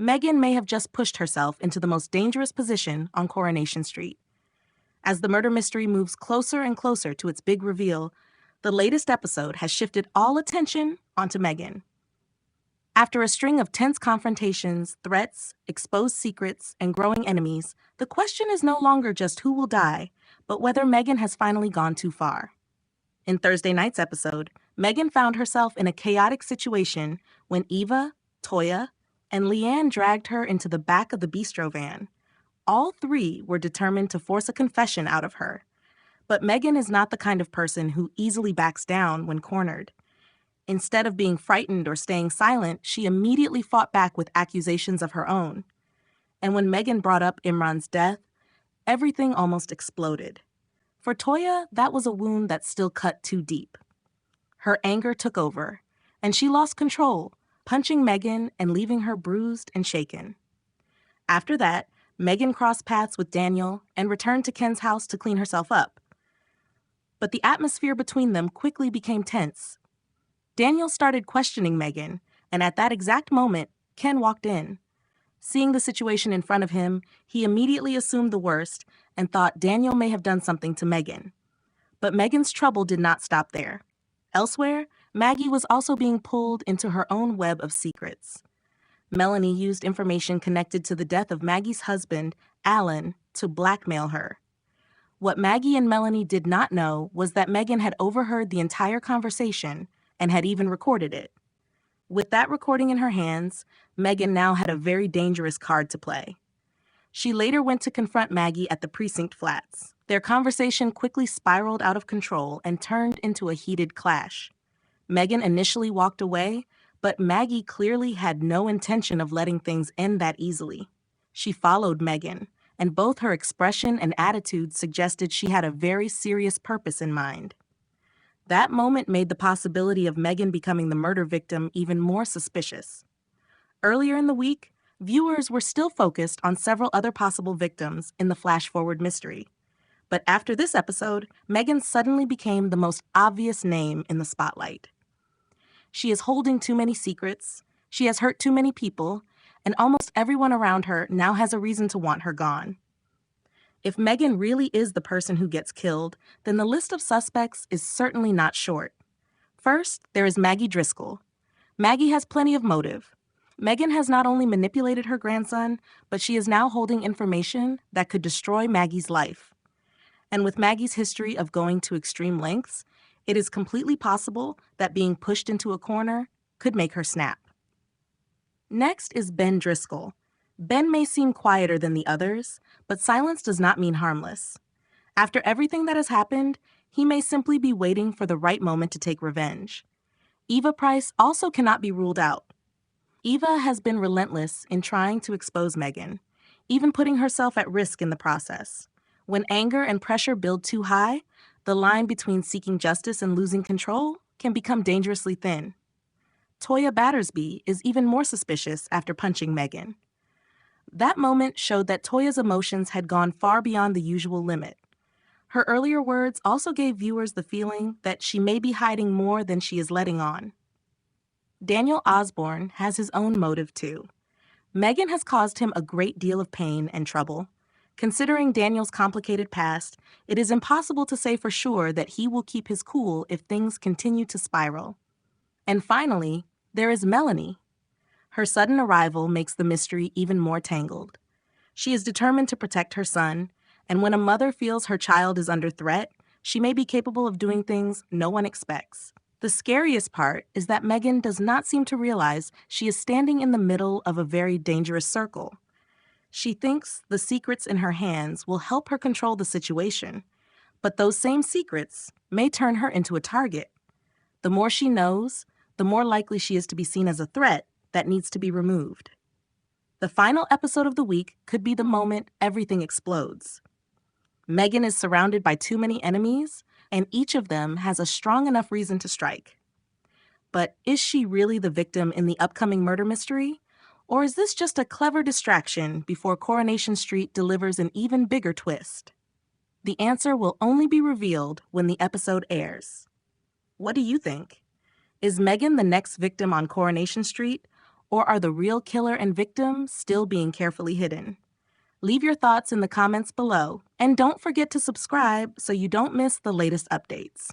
Megan may have just pushed herself into the most dangerous position on Coronation Street. As the murder mystery moves closer and closer to its big reveal, the latest episode has shifted all attention onto Megan. After a string of tense confrontations, threats, exposed secrets, and growing enemies, the question is no longer just who will die, but whether Megan has finally gone too far. In Thursday night's episode, Megan found herself in a chaotic situation when Eva, Toyah, and Leanne dragged her into the back of the bistro van. All three were determined to force a confession out of her. But Megan is not the kind of person who easily backs down when cornered. Instead of being frightened or staying silent, she immediately fought back with accusations of her own. And when Megan brought up Imran's death, everything almost exploded. For Toyah, that was a wound that still cut too deep. Her anger took over, and she lost control, punching Megan and leaving her bruised and shaken. After that, Megan crossed paths with Daniel and returned to Ken's house to clean herself up. But the atmosphere between them quickly became tense. Daniel started questioning Megan, and at that exact moment, Ken walked in. Seeing the situation in front of him, he immediately assumed the worst and thought Daniel may have done something to Megan. But Megan's trouble did not stop there. Elsewhere, Maggie was also being pulled into her own web of secrets. Melanie used information connected to the death of Maggie's husband, Alan, to blackmail her. What Maggie and Melanie did not know was that Megan had overheard the entire conversation and had even recorded it. With that recording in her hands, Megan now had a very dangerous card to play. She later went to confront Maggie at the precinct flats. Their conversation quickly spiraled out of control and turned into a heated clash. Megan initially walked away, but Maggie clearly had no intention of letting things end that easily. She followed Megan, and both her expression and attitude suggested she had a very serious purpose in mind. That moment made the possibility of Megan becoming the murder victim even more suspicious. Earlier in the week, viewers were still focused on several other possible victims in the flash-forward mystery. But after this episode, Megan suddenly became the most obvious name in the spotlight. She is holding too many secrets, she has hurt too many people, and almost everyone around her now has a reason to want her gone. If Megan really is the person who gets killed, then the list of suspects is certainly not short. First, there is Maggie Driscoll. Maggie has plenty of motive. Megan has not only manipulated her grandson, but she is now holding information that could destroy Maggie's life. And with Maggie's history of going to extreme lengths, it is completely possible that being pushed into a corner could make her snap. Next is Ben Driscoll. Ben may seem quieter than the others, but silence does not mean harmless. After everything that has happened, he may simply be waiting for the right moment to take revenge. Eva Price also cannot be ruled out. Eva has been relentless in trying to expose Megan, even putting herself at risk in the process. When anger and pressure build too high, the line between seeking justice and losing control can become dangerously thin. Toyah Battersby is even more suspicious after punching Megan. That moment showed that Toyah's emotions had gone far beyond the usual limit. Her earlier words also gave viewers the feeling that she may be hiding more than she is letting on. Daniel Osborne has his own motive too. Megan has caused him a great deal of pain and trouble. Considering Daniel's complicated past, it is impossible to say for sure that he will keep his cool if things continue to spiral. And finally, there is Melanie. Her sudden arrival makes the mystery even more tangled. She is determined to protect her son, and when a mother feels her child is under threat, she may be capable of doing things no one expects. The scariest part is that Megan does not seem to realize she is standing in the middle of a very dangerous circle. She thinks the secrets in her hands will help her control the situation, but those same secrets may turn her into a target. The more she knows, the more likely she is to be seen as a threat that needs to be removed. The final episode of the week could be the moment everything explodes. Megan is surrounded by too many enemies, and each of them has a strong enough reason to strike. But is she really the victim in the upcoming murder mystery? Or is this just a clever distraction before Coronation Street delivers an even bigger twist? The answer will only be revealed when the episode airs. What do you think? Is Megan the next victim on Coronation Street, Or are the real killer and victim still being carefully hidden? Leave your thoughts in the comments below, and don't forget to subscribe so you don't miss the latest updates.